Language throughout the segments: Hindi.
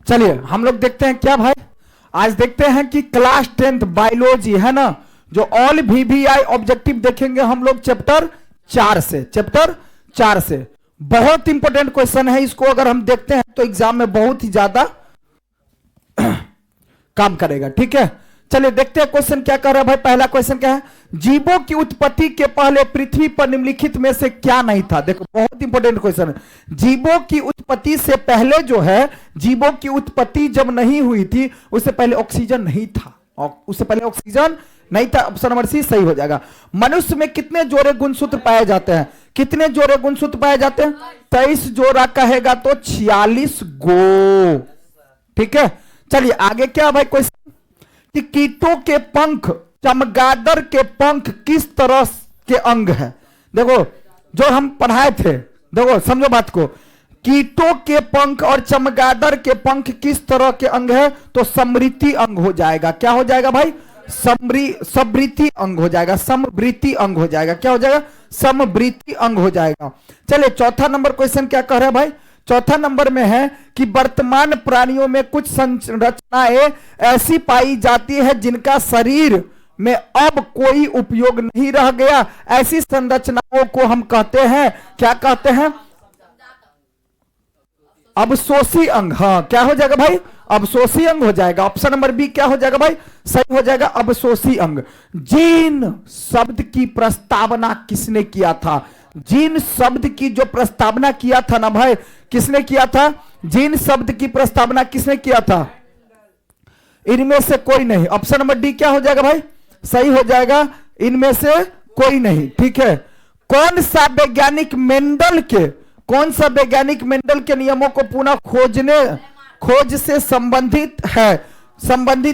चलिए हम लोग देखते हैं क्या भाई, आज देखते हैं कि क्लास 10th बायोलॉजी है ना, जो ऑल वीवीआई ऑब्जेक्टिव देखेंगे हम लोग चैप्टर 4 से। बहुत इंपॉर्टेंट क्वेश्चन है, इसको अगर हम देखते हैं तो एग्जाम में बहुत ही ज्यादा काम करेगा। ठीक है, चलिए देखते हैं क्वेश्चन क्या कर रहा है भाई। पहला क्वेश्चन क्या है, जीवों की उत्पत्ति के पहले पृथ्वी पर निम्नलिखित में से क्या नहीं था। देखो बहुत इंपॉर्टेंट क्वेश्चन है। जीवों की उत्पत्ति से पहले जो है, जीवों की उत्पत्ति जब नहीं हुई थी उससे पहले ऑक्सीजन नहीं था, उससे पहले ऑक्सीजन नहीं था। ऑप्शन नंबर सी सही हो जाएगा। मनुष्य में कितने जोड़े गुणसूत्र पाए जाते हैं, कितने जोड़े गुणसूत्र पाए जाते हैं? 23 जोड़ा कहेगा तो 46 गो। ठीक है, चलिए आगे क्या भाई क्वेश्चन, कि कीटों के पंख, चमगादड़ के पंख किस तरह के अंग है। देखो जो हम पढ़ाए थे, देखो समझो बात को, कीटों के पंख और चमगादड़ के पंख किस तरह के अंग है, तो समृद्धि अंग हो जाएगा। क्या हो जाएगा भाई? समृद्धि अंग हो जाएगा, समवृत्ति अंग हो जाएगा। क्या हो जाएगा? समवृत्ति अंग हो जाएगा। चलिए चौथा नंबर क्वेश्चन क्या कह रहा है भाई, चौथा नंबर में है कि वर्तमान प्राणियों में कुछ संरचनाएं ऐसी पाई जाती है जिनका शरीर में अब कोई उपयोग नहीं रह गया। ऐसी संरचनाओं को हम कहते हैं, क्या कहते हैं? अवशोषी अंग। हाँ क्या हो जाएगा भाई? अवशोषी अंग हो जाएगा। ऑप्शन नंबर बी क्या हो जाएगा भाई? सही हो जाएगा, अवशोषी अंग। जीन शब्द की प्रस्तावना किसने किया था? जीन शब्द की जो प्रस्तावना किया था ना भाई, किसने किया था? जीन शब्द की प्रस्तावना किसने किया था? इनमें से कोई नहीं। ऑप्शन नंबर डी क्या हो जाएगा भाई? सही हो जाएगा, इनमें से कोई नहीं। ठीक है, कौन सा वैज्ञानिक मेंडल के नियमों को पुनः खोज से संबंधित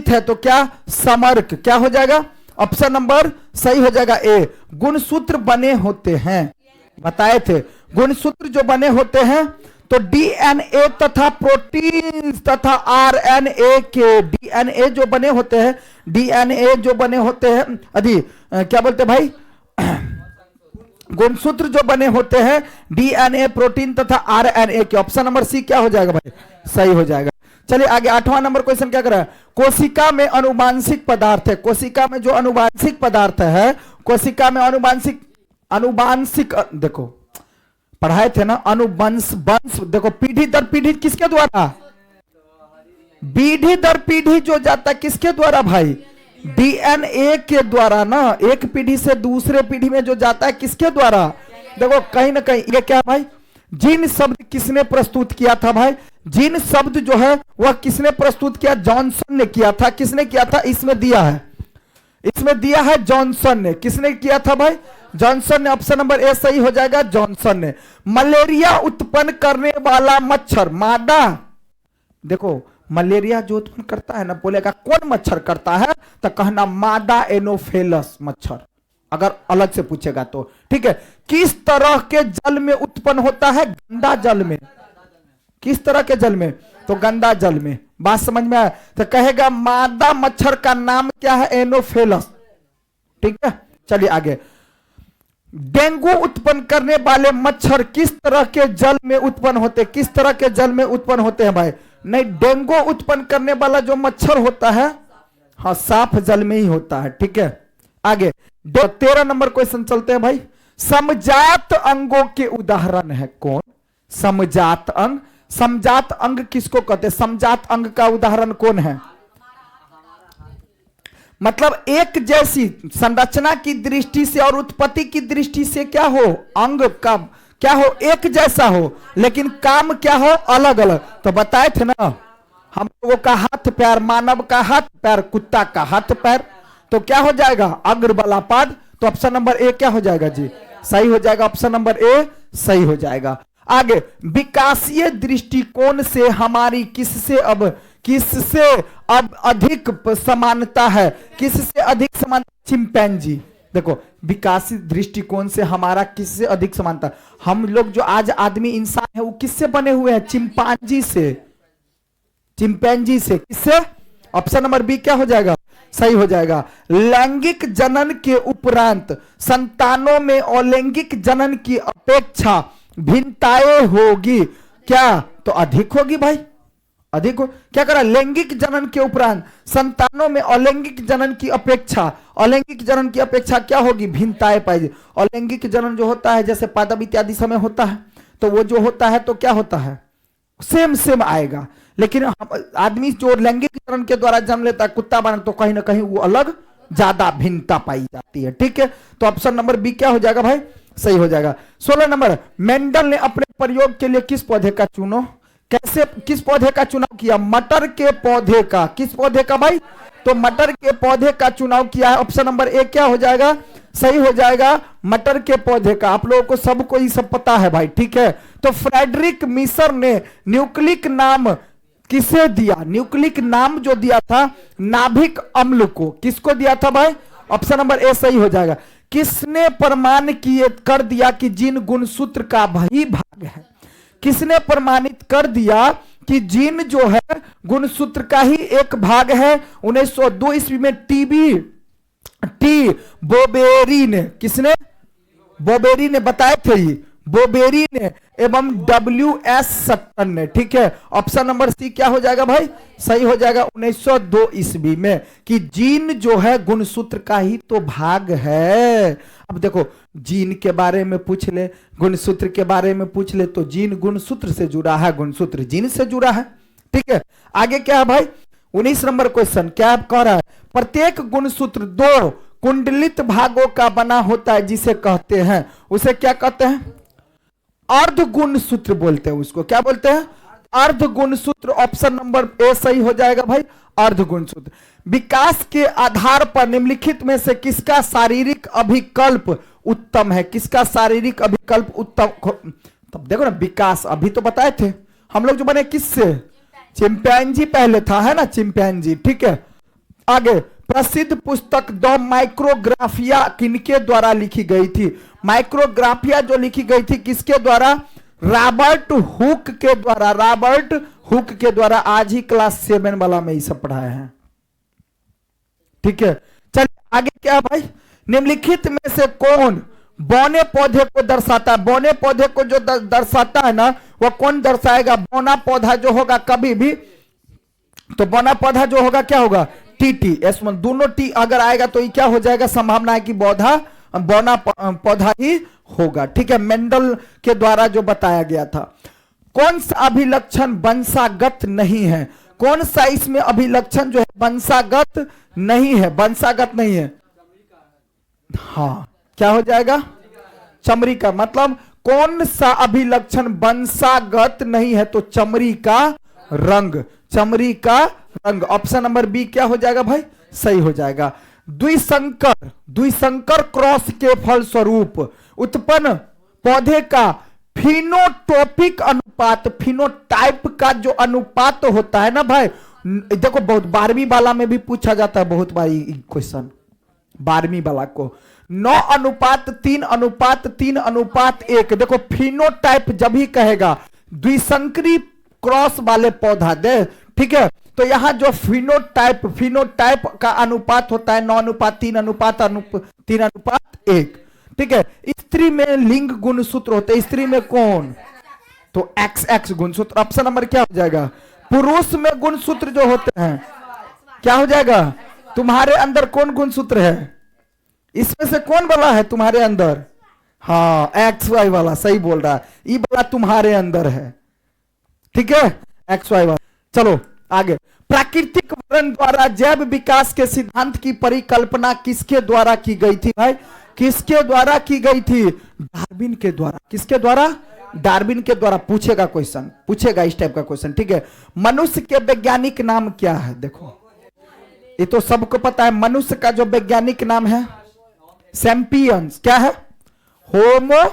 है तो क्या? समर्क। क्या हो जाएगा? ऑप्शन नंबर सही हो जाएगा ए। गुणसूत्र बने होते हैं, बताए थे, गुणसूत्र जो बने होते हैं तो डीएनए तथा प्रोटीन तथा आरएनए के, डीएनए जो बने होते हैं, डीएनए जो बने होते हैं, क्या बोलते भाई, गुणसूत्र जो बने होते हैं डीएनए, प्रोटीन तथा आरएनए के। ऑप्शन नंबर सी क्या हो जाएगा भाई? सही हो जाएगा। चलिए आगे आठवां नंबर क्वेश्चन क्या कर रहा है, कोशिका में अनुवांशिक पदार्थ है, कोशिका में जो अनुवांशिक पदार्थ है, कोशिका में अनुवांशिक देखो पढ़ाए थे ना, अनुवंश वंश, देखो पीढ़ी दर पीढ़ी किसके द्वारा? पीढ़ी दर पीढ़ी जो जाता है किसके द्वारा भाई? डीएनए के द्वारा ना। एक पीढ़ी से दूसरे पीढ़ी में जो जाता है किसके द्वारा? देखो कहीं ना कहीं ये क्या भाई, जीन शब्द किसने प्रस्तुत किया था भाई? जीन शब्द जो है वह किसने प्रस्तुत किया? जॉनसन ने किया था। किसने किया था? इसमें दिया है जॉनसन ने। किसने किया था भाई? जॉनसन ने। ऑप्शन नंबर ए सही हो जाएगा, जॉनसन ने। मलेरिया उत्पन्न करने वाला मच्छर, मादा, देखो मलेरिया जो उत्पन्न करता है ना, बोलेगा कौन मच्छर करता है तो कहना मादा एनोफेलस मच्छर, अगर अलग से पूछेगा तो। ठीक है, किस तरह के जल में उत्पन्न होता है? गंदा जल में। किस तरह के जल में? तो गंदा जल में। बात समझ में आया? तो कहेगा मादा मच्छर का नाम क्या है? एनोफेलस। ठीक है, चलिए आगे। डेंगू उत्पन्न करने वाले मच्छर किस तरह के जल में उत्पन्न होते हैं? किस तरह के जल में उत्पन्न होते हैं भाई? नहीं, डेंगू उत्पन्न करने वाला जो मच्छर होता है, हाँ साफ जल में ही होता है। ठीक है, आगे 13 नंबर क्वेश्चन चलते हैं भाई। समजात अंगों के उदाहरण है कौन? समजात अंग। समजात अंग किसको कहते हैं? समजात अंग का उदाहरण कौन है? मतलब एक जैसी संरचना की दृष्टि से और उत्पत्ति की दृष्टि से क्या हो? अंग का क्या हो? एक जैसा हो, लेकिन काम क्या हो? अलग अलग। तो बताए थे ना, हम लोगों का हाथ पैर, मानव का हाथ पैर, कुत्ता का हाथ पैर, तो क्या हो जाएगा? अग्र बला पाद। तो ऑप्शन नंबर ए क्या हो जाएगा जी? सही हो जाएगा, ऑप्शन नंबर ए सही हो जाएगा। आगे, विकासीय दृष्टिकोण से हमारी किससे अब अधिक समानता है? किससे अधिक समानता? चिंपैंजी। देखो विकासी दृष्टिकोण से हमारा किससे अधिक समानता? हम लोग जो आज आदमी इंसान है वो किससे बने हुए हैं? चिंपांजी से। चिंपैंजी से। किससे? ऑप्शन नंबर बी क्या हो जाएगा? सही हो जाएगा। लैंगिक जनन के उपरांत संतानों में अलैंगिक जनन की अपेक्षा भिन्नताएं होगी क्या? तो अधिक होगी भाई, अधिक हो, क्या करा, लैंगिक जनन के उपरांत संतानों में अलैंगिक जनन की अपेक्षा, अलैंगिक जनन की अपेक्षा क्या होगी, भिन्नताएं पाई। अलैंगिक जनन जो होता है जैसे पादप इत्यादि समय होता है, तो वो जो होता है तो क्या होता है, सेम सेम आएगा। लेकिन आदमी जो लैंगिक जनन के द्वारा जन्म लेता है कुत्ता बना, तो कहीं ना कहीं वो अलग ज्यादा भिन्नता पाई जाती है। ठीक है, तो ऑप्शन नंबर बी क्या हो जाएगा भाई, सही हो जाएगा। 16 नंबर, मेंडल ने अपने प्रयोग के लिए किस पौधे का चुनो, कैसे, किस पौधे का चुनाव किया, मटर के पौधे का, किस पौधे का भाई, तो मटर के पौधे का चुनाव किया है। ऑप्शन नंबर ए क्या हो जाएगा, सही हो जाएगा, मटर के पौधे का। आप लोगों को सबको ये सब पता है भाई। ठीक है, तो फ्रेडरिक मिसर ने न्यूक्लिक नाम किसे दिया, न्यूक्लिक नाम जो दिया था नाभिक अम्ल को, किसको दिया था भाई, ऑप्शन नंबर ए सही हो जाएगा। किसने प्रमाण किए कर दिया कि जीन गुणसूत्र का ही भाग है, किसने प्रमाणित कर दिया कि जीन जो है गुणसूत्र का ही एक भाग है। 1902 ईस्वी में टी बोबेरी ने, किसने, बोबेरी ने बताए थे, ये बोबेरी ने एवं WS सट्टन ने। ठीक है, ऑप्शन नंबर सी क्या हो जाएगा भाई, सही हो जाएगा 1902 ईस्वी में, कि जीन जो है गुणसूत्र का ही तो भाग है। अब देखो जीन के बारे में पूछ ले, गुणसूत्र के बारे में पूछ ले, तो जीन गुणसूत्र से जुड़ा है, गुणसूत्र जीन से जुड़ा है। ठीक है, आगे क्या है भाई, 19 नंबर क्वेश्चन क्या कह रहा है, प्रत्येक गुणसूत्र 2 कुंडलित भागों का बना होता है, जिसे कहते हैं, उसे क्या कहते हैं, अर्ध गुणसूत्र बोलते हैं, उसको क्या बोलते हैं, अर्ध गुणसूत्र। ऑप्शन नंबर ए सही हो जाएगा भाई, अर्ध गुणसूत्र। विकास के आधार पर निम्नलिखित में से किसका शारीरिक अभिकल्प उत्तम है, किसका शारीरिक अभिकल्प उत्तम, तब देखो ना, विकास अभी तो बताए थे हम लोग, जो बने किससे, चिंपैंजी पहले था, है ना, चिंपैंजी। ठीक है, आगे प्रसिद्ध पुस्तक द माइक्रोग्राफिया किनके द्वारा लिखी गई थी, माइक्रोग्राफिया जो लिखी गई थी किसके द्वारा, रॉबर्ट हुक के द्वारा, रॉबर्ट हुक के द्वारा। आज ही क्लास 7 वाला में ये सब पढ़ाए हैं। ठीक है, चलिए आगे क्या है भाई, निम्नलिखित में से कौन बौने पौधे को दर्शाता है, बौने पौधे को जो दर्शाता है ना, वह कौन दर्शाएगा, बौना पौधा जो होगा कभी भी, तो बौना पौधा जो होगा क्या होगा, टी, इसमें दोनों टी अगर आएगा तो ये क्या हो जाएगा, संभावना है कि बौना पौधा ही होगा। ठीक है, मेंडल के द्वारा जो बताया गया था। कौन सा अभिलक्षण वंशागत नहीं है, कौन सा इसमें अभिलक्षण जो है वंशागत नहीं है, वंशागत नहीं है, हाँ क्या हो जाएगा, चमड़ी का, मतलब कौन सा अभिलक्षण वंशागत नहीं है, तो चमड़ी का रंग, चमड़ी का रंग। ऑप्शन नंबर बी क्या हो जाएगा भाई, सही हो जाएगा। द्विसंकर क्रॉस के फलस्वरूप उत्पन्न पौधे का फिनोटॉपिक अनुपात, फिनोटाइप का जो अनुपात होता है ना भाई, देखो बहुत 12वीं वाला में भी पूछा जाता है, बहुत बार क्वेश्चन 12वीं वाला को, 9:3:3:1। देखो फिनोटाइप जब ही कहेगा द्विसंकरी क्रॉस वाले पौधा दे, ठीक है, तो यहां जो फिनोटाइप का अनुपात होता है 9:3:3:1। ठीक है, स्त्री में लिंग गुणसूत्र होते हैं, स्त्री में कौन, तो XX गुणसूत्र। ऑप्शन नंबर क्या हो जाएगा, पुरुष में गुणसूत्र जो होते हैं क्या हो जाएगा, तुम्हारे अंदर कौन गुणसूत्र है, इसमें से कौन वाला है तुम्हारे अंदर, हाँ XY वाला, सही बोल रहा है, ये वाला तुम्हारे अंदर है। ठीक है, XY वाला। चलो आगे, प्राकृतिक वर्ण द्वारा जैव विकास के सिद्धांत की परिकल्पना किसके द्वारा की गई थी भाई, किसके द्वारा की गई थी, डार्विन के द्वारा। किसके द्वारा, डार्विन के द्वारा। पूछेगा क्वेश्चन, पूछेगा इस टाइप का क्वेश्चन। ठीक है, मनुष्य के वैज्ञानिक नाम क्या है, देखो ये तो सबको पता है, मनुष्य का जो वैज्ञानिक नाम है सैम्पियंस, क्या है, होमो,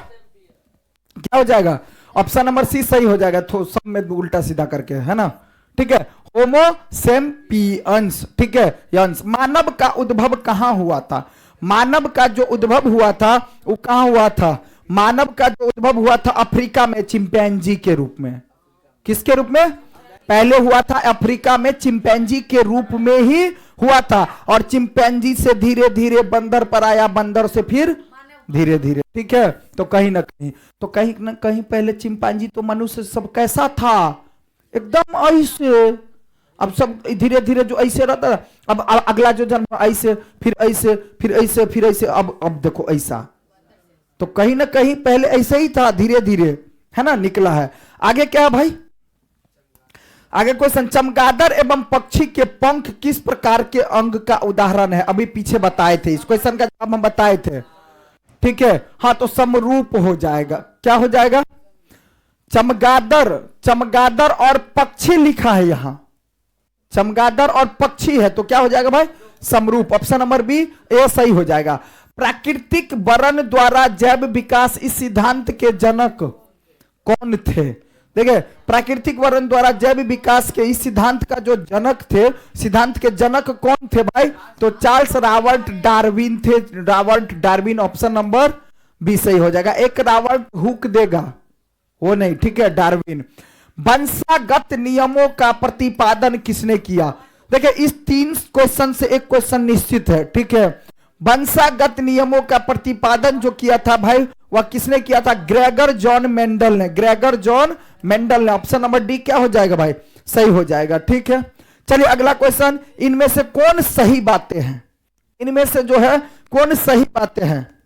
क्या हो जाएगा, ऑप्शन नंबर सी सही हो जाएगा, तो सब में उल्टा सीधा करके, है ना। ठीक है, होमो सैम्पियंस। ठीक है, यंस। मानव का उद्भव कहां हुआ था, मानव का जो उद्भव हुआ था वो कहां हुआ था, मानव का जो उद्भव हुआ था अफ्रीका में, चिंपैंजी के रूप में। किसके रूप में, पहले हुआ था अफ्रीका में, चिंपैंजी के रूप में ही हुआ था, और चिंपैंजी से धीरे धीरे बंदर पर आया, बंदर से फिर धीरे धीरे। ठीक है, तो कहीं ना कहीं पहले चिंपैंजी तो मनुष्य सब कैसा था, एकदम ऐसे। अब सब धीरे धीरे जो ऐसे रहता है, अब अगला जो जन्म ऐसे, फिर ऐसे, फिर ऐसे, फिर ऐसे, अब देखो ऐसा। तो कहीं ना कहीं पहले ऐसे ही था, धीरे धीरे, है ना, निकला है। आगे क्या है भाई? आगे क्वेश्चन, चमगादड़ एवं पक्षी के पंख किस प्रकार के अंग का उदाहरण है? अभी पीछे बताए थे, इस क्वेश्चन का जवाब हम बताए थे, ठीक है। हाँ, तो समरूप हो जाएगा। क्या हो जाएगा? चमगादड़, चमगादड़ और पक्षी लिखा है यहां, चमगादड़ और पक्षी है, तो क्या हो जाएगा भाई? समरूप। ऑप्शन नंबर बी ए सही हो जाएगा। प्राकृतिक वरण द्वारा जैव विकास, इस सिद्धांत के जनक कौन थे? देखिए, प्राकृतिक वरण द्वारा जैव विकास के इस सिद्धांत का जो जनक थे, सिद्धांत के जनक कौन थे भाई? तो चार्ल्स रॉबर्ट डार्विन थे। Robert Darwin, option number B सही हो जाएगा। एक रॉबर्ट हुक देगा, वो नहीं, ठीक है, डार्विन। वंशागत नियमों का प्रतिपादन किसने किया? देखिए, इस 3 क्वेश्चन से एक क्वेश्चन निश्चित है, ठीक है। वंशागत नियमों का प्रतिपादन जो किया था भाई, वह किसने किया था? ग्रेगर जॉन मेंडल ने, ग्रेगर जॉन मेंडल ने। ऑप्शन नंबर डी क्या हो जाएगा भाई? सही हो जाएगा, ठीक है। चलिए अगला क्वेश्चन, इनमें से कौन सही बातें हैं? इनमें से जो है कौन सही बातें हैं?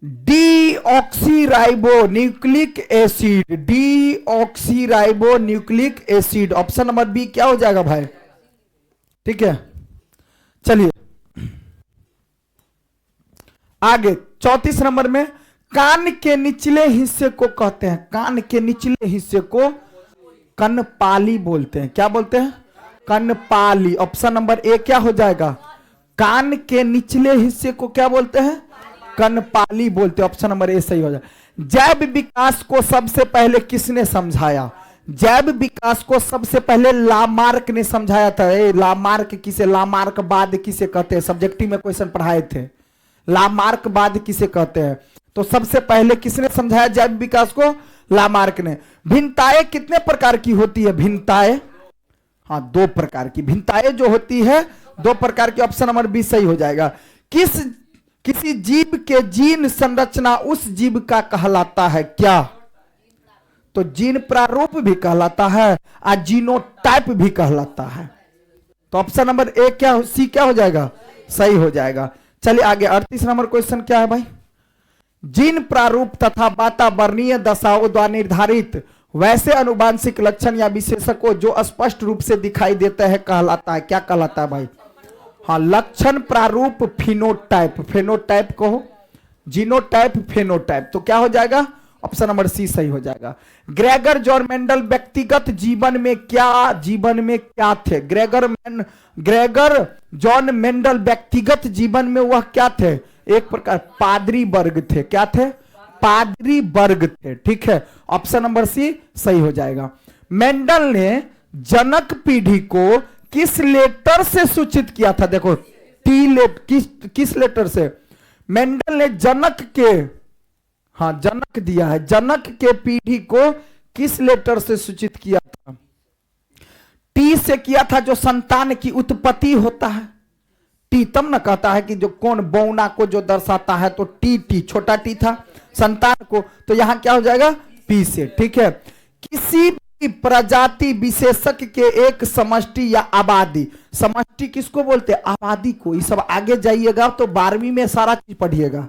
Deoxyribo nucleic acid, deoxyribo nucleic acid, option number B क्या हो जाएगा भाई? ठीक है, चलिए आगे 34 नंबर में, कान के निचले हिस्से को कहते हैं, कान के निचले हिस्से को कनपाली बोलते हैं। क्या बोलते हैं? कनपाली। ऑप्शन नंबर ए क्या हो जाएगा? कान के निचले हिस्से को क्या बोलते हैं? कनपाली बोलते हैं। ऑप्शन नंबर ए सही हो जाएगा। जैव विकास को सबसे पहले किसने समझाया? जैव विकास को सबसे पहले लामार्क ने समझाया था। लामार्क किसे, लामार्कवाद किसे कहते हैं? सब्जेक्टिव में क्वेश्चन पढ़ाए थे, लामार्कवाद किसे कहते हैं? तो सबसे पहले किसने समझाया जैव विकास को? लामार्क ने। भिन्नताएं कितने प्रकार की होती है? भिन्नताएं, हाँ 2 प्रकार की भिन्नताएं जो होती है, 2 प्रकार की। ऑप्शन नंबर बी सही हो जाएगा। किसी जीव के जीन संरचना उस जीव का कहलाता है क्या? तो जीन प्रारूप भी कहलाता है और जीनोटाइप भी कहलाता है। तो ऑप्शन नंबर ए क्या, सी क्या हो जाएगा? सही हो जाएगा। चलिए आगे 38 नंबर क्वेश्चन क्या है भाई? जीन प्रारूप तथा वातावरणीय दशाओं द्वारा निर्धारित वैसे अनुवांशिक लक्षण या विशेषकों जो स्पष्ट रूप से दिखाई देते हैं कहलाता है। क्या कहलाता है भाई? हाँ, लक्षण प्रारूप फिनोटाइप, फेनोटाइप कहो, जीनोटाइप, फेनोटाइप। तो क्या हो जाएगा? ऑप्शन नंबर सी सही हो जाएगा। ग्रेगर जॉन मेंडल व्यक्तिगत जीवन में क्या थे? ग्रेगर जॉन मेंडल व्यक्तिगत जीवन में वह क्या थे? एक प्रकार पादरी वर्ग थे। क्या थे? पादरी वर्ग थे, ठीक है। ऑप्शन नंबर सी सही हो जाएगा। मेंडल ने जनक पीढ़ी को किस लेटर से सूचित किया था? देखो, किस लेटर से? मेंडल ने जनक के, हाँ जनक दिया है, जनक के पीढ़ी को किस लेटर से सूचित किया था? टी से किया था, जो संतान की उत्पत्ति होता है। टी तब न कहता है कि जो कौन बौना को जो दर्शाता है, तो टी छोटा टी था संतान को, तो यहां क्या हो जाएगा? पी से, ठीक है। किसी भी प्रजाति विशेषक के एक समष्टि या आबादी, समष्टि किसको बोलते हैं? आबादी को। ये सब आगे जाइएगा तो 12वीं में सारा चीज पढ़िएगा,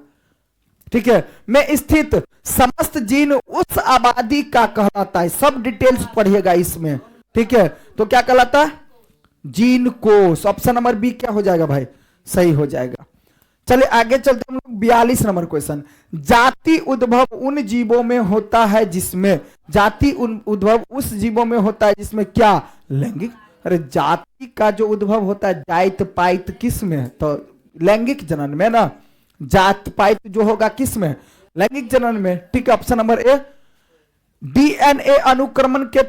ठीक है, में स्थित समस्त जीन उस आबादी का कहलाता है। सब डिटेल्स पढ़िएगा इसमें, ठीक है। तो क्या कहलाता है? जीन कोश। ऑप्शन नंबर बी क्या हो जाएगा भाई? सही हो जाएगा। चलिए आगे चलते हम लोग 42 नंबर क्वेश्चन। जाति उद्भव उन जीवों में होता है जिसमें, जाति उद्भव उस जीवों में होता है जिसमें क्या? लैंगिक। अरे जाति का जो उद्भव होता है जाइत पाइत किस में? तो लैंगिक जनन में ना। जात पाइत जो होगा किस में? लैंगिक जनन में, ठीक है। Option number A. डीएनए अनुक्रमण के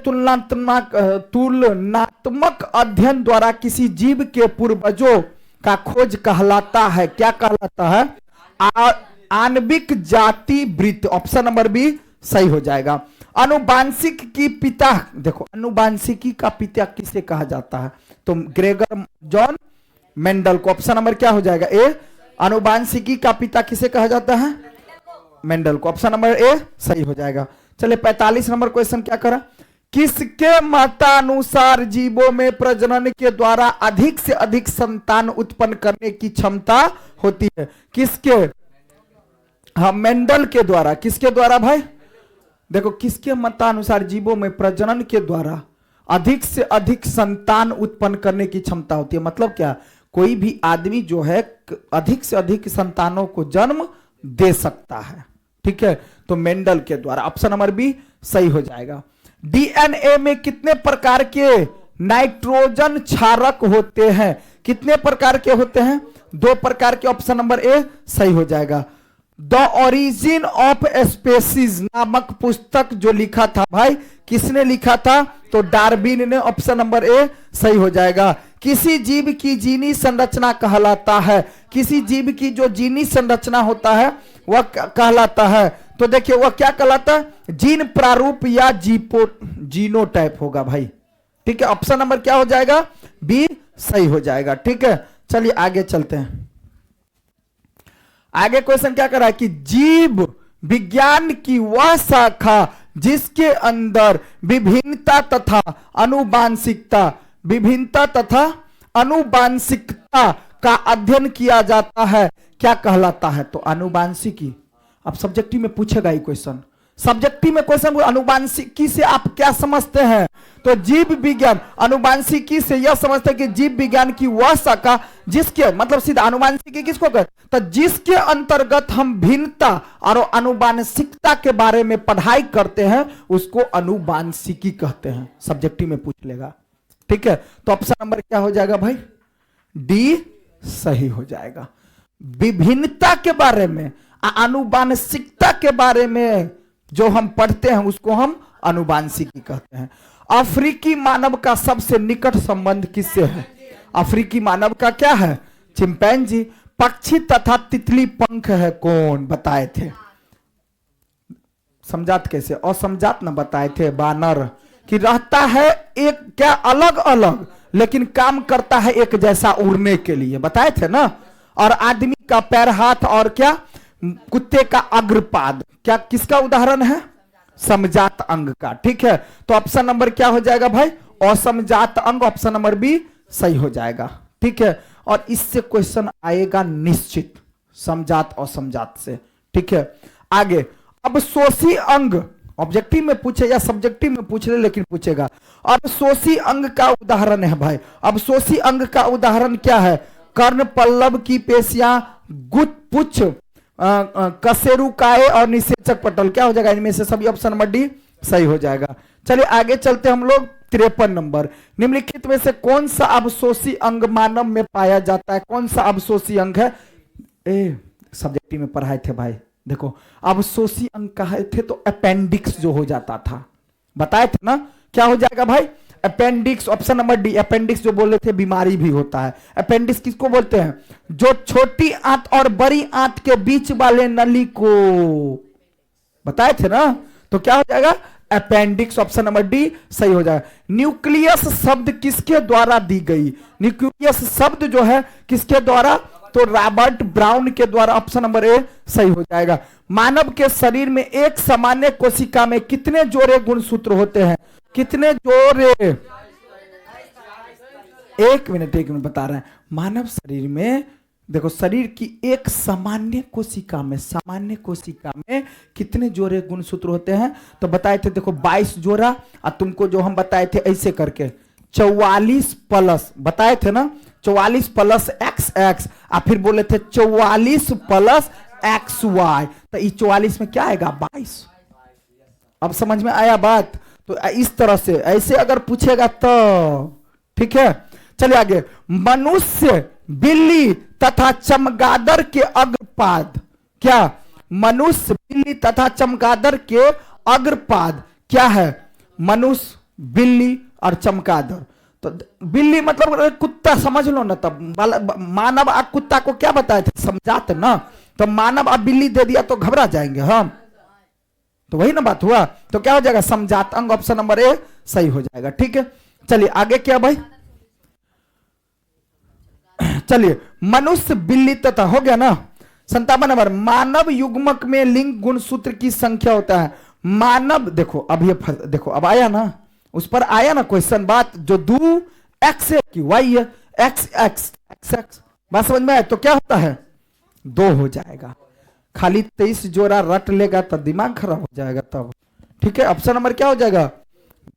तुलनात्मक अध्ययन द्वारा किसी जीव के पूर्वजों का खोज कहलाता है। क्या कहलाता है? आणविक जाति वृत्त। ऑप्शन नंबर बी सही हो जाएगा। अनुवांशिक की पिता, देखो अनुवांशिकी का पिता किसे कहा जाता है? तो ग्रेगर जॉन मेंडल को। ऑप्शन नंबर क्या हो जाएगा? ए। अनुवांशिकी का पिता किसे कहा जाता है? मेंडल को। ऑप्शन नंबर ए सही हो जाएगा। चलिए 45 नंबर क्वेश्चन क्या करा, किसके मतानुसार जीवों में प्रजनन के द्वारा अधिक से अधिक संतान उत्पन्न करने की क्षमता होती है? किसके? हाँ, मेंडल के द्वारा। किसके द्वारा भाई? देखो, किसके मतानुसार जीवों में प्रजनन के द्वारा अधिक से अधिक संतान उत्पन्न करने की क्षमता होती है। मतलब क्या? कोई भी आदमी जो है अधिक से अधिक संतानों को जन्म दे सकता है। ठीक है, तो मेंडल के द्वारा। ऑप्शन नंबर बी सही हो जाएगा। डीएनए में कितने प्रकार के नाइट्रोजन क्षारक होते हैं? कितने प्रकार के होते हैं? 2 प्रकार के। ऑप्शन नंबर ए सही हो जाएगा। द ओरिजिन ऑफ स्पेसीज नामक पुस्तक जो लिखा था भाई, किसने लिखा था? तो डार्विन ने। ऑप्शन नंबर ए सही हो जाएगा। किसी जीव की जीनी संरचना कहलाता है? किसी जीव की जो जीनी संरचना होता है वह कहलाता है, तो देखिए वह क्या कहलाता है? जीन प्रारूप या जीनोटाइप होगा भाई। ठीक है, ऑप्शन नंबर क्या हो जाएगा? बी सही हो जाएगा। ठीक है, चलिए आगे चलते हैं। आगे क्वेश्चन क्या कर रहा है कि जीव विज्ञान की वह शाखा जिसके अंदर विभिन्नता तथा अनुवांशिकता का अध्ययन किया जाता है, क्या कहलाता है? तो अनुवांशिकी। अब सब्जेक्टिव में पूछेगा ये क्वेश्चन। सब्जेक्टिव में क्वेश्चन अनुवांशिकी से आप क्या समझते हैं? तो जीव विज्ञान, अनुवांशिकी से यह समझते हैं कि जीव विज्ञान की वह शाखा जिसके, मतलब सीधा अनुवांशिकी किसको कहते? तो जिसके अंतर्गत हम भिन्नता और अनुवांशिकता के बारे में पढ़ाई करते हैं उसको अनुवांशिकी कहते हैं। सब्जेक्टिव में पूछ लेगा। ठीक है, तो ऑप्शन नंबर क्या हो जाएगा भाई? डी सही हो जाएगा। विभिन्नता के बारे में, अनुवांशिकता के बारे में जो हम पढ़ते हैं उसको हम अनुवांशिकी कहते हैं। अफ्रीकी मानव का सबसे निकट संबंध किससे है? अफ्रीकी मानव का क्या है? चिंपैंजी। पक्षी तथा तितली पंख है कौन? बताए थे। समझात कैसे? और समझात ना बताए थे। बानर कि रहता है एक क्या अलग अलग, लेकिन काम करता है एक जैसा उड़ने के लिए। बताए थे ना। और आदमी का पैर, हाथ और क्या कुत्ते का अग्रपाद, क्या किसका उदाहरण है? समजात अंग का। ठीक है, तो ऑप्शन नंबर क्या हो जाएगा भाई? असमजात अंग। ऑप्शन नंबर बी सही हो जाएगा। ठीक है, और इससे क्वेश्चन आएगा निश्चित, समजात और समजात से। ठीक है, आगे अब शोषी अंग ऑब्जेक्टिव में पूछे या सब्जेक्टिव में पूछ ले, लेकिन पूछेगा। अब शोषी अंग का उदाहरण है भाई। अब शोषी अंग का उदाहरण क्या है? कर्ण पल्लव की पेशियां, गुत्पुच्छ, कशेरुकाय और निषेचक पटल। क्या हो जाएगा इनमें से सभी? ऑप्शन नंबर डी सही हो जाएगा। चलिए आगे चलते हम लोग। 53 नंबर, निम्नलिखित में से कौन सा अवशोषी अंग मानव में पाया जाता है? कौन सा अवशोषी अंग है? सब्जेक्टिव में पढ़ाए थे भाई। देखो, अवशोषी अंग कहे थे तो अपेंडिक्स जो हो जाता था, बताए थे ना। क्या हो जाएगा भाई? Appendix. Option number D appendix जो बोले थे बीमारी भी होता है। अपेंडिक्स किसको बोलते हैं? जो छोटी आंत और बड़ी आंत के बीच वाले नली को, बताए थे ना। तो क्या हो जाएगा? अपेंडिक्स। ऑप्शन नंबर डी सही हो जाएगा। न्यूक्लियस शब्द किसके द्वारा दी गई? न्यूक्लियस शब्द जो है किसके द्वारा? तो रॉबर्ट ब्राउन के द्वारा। ऑप्शन नंबर ए सही हो जाएगा। मानव के शरीर में एक सामान्य कोशिका में कितने जोड़े गुणसूत्र होते हैं? कितने जोड़े? एक मिनट बता रहे हैं। मानव शरीर में देखो, शरीर की एक सामान्य कोशिका में कितने जोड़े गुणसूत्र होते हैं? तो बताए थे देखो 22 जोड़ा, और तुमको जो हम बताए थे ऐसे करके 44 प्लस, बताए थे ना 44 प्लस XX, और फिर बोले थे 44 प्लस XY। तो इस 44 में क्या आएगा? 22। अब समझ में आया बात? तो इस तरह से ऐसे अगर पूछेगा तो ठीक है। चलिए आगे। मनुष्य, बिल्ली तथा चमगादड़ के अग्रपाद, क्या मनुष्य, बिल्ली तथा चमगादड़ के अग्रपाद क्या है? मनुष्य, बिल्ली और चमगादड़। तो बिल्ली मतलब कुत्ता समझ लो ना। तब मानव और कुत्ता को क्या बताए थे? समझाते ना। तो मानव और बिल्ली दे दिया तो घबरा जाएंगे हम, तो वही ना बात हुआ। तो क्या हो जाएगा? समझात अंग। ऑप्शन नंबर ए सही हो जाएगा। ठीक है, चलिए आगे क्या भाई? चलिए, मनुष्य, बिल्ली तथा, हो गया ना। 57 नंबर, मानव युग्मक में लिंग गुणसूत्र की संख्या होता है। मानव, देखो अब ये देखो अब आया ना, उस पर आया ना क्वेश्चन, बात जो दू एक्स की वाई है, एक्स एक्स एक्स एक्स, बात समझ में आए तो क्या होता है 2 हो जाएगा। खाली 23 जोड़ा रट लेगा तो दिमाग खराब हो जाएगा तब। ठीक है, ऑप्शन नंबर क्या हो जाएगा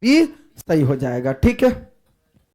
बी सही हो जाएगा। ठीक है।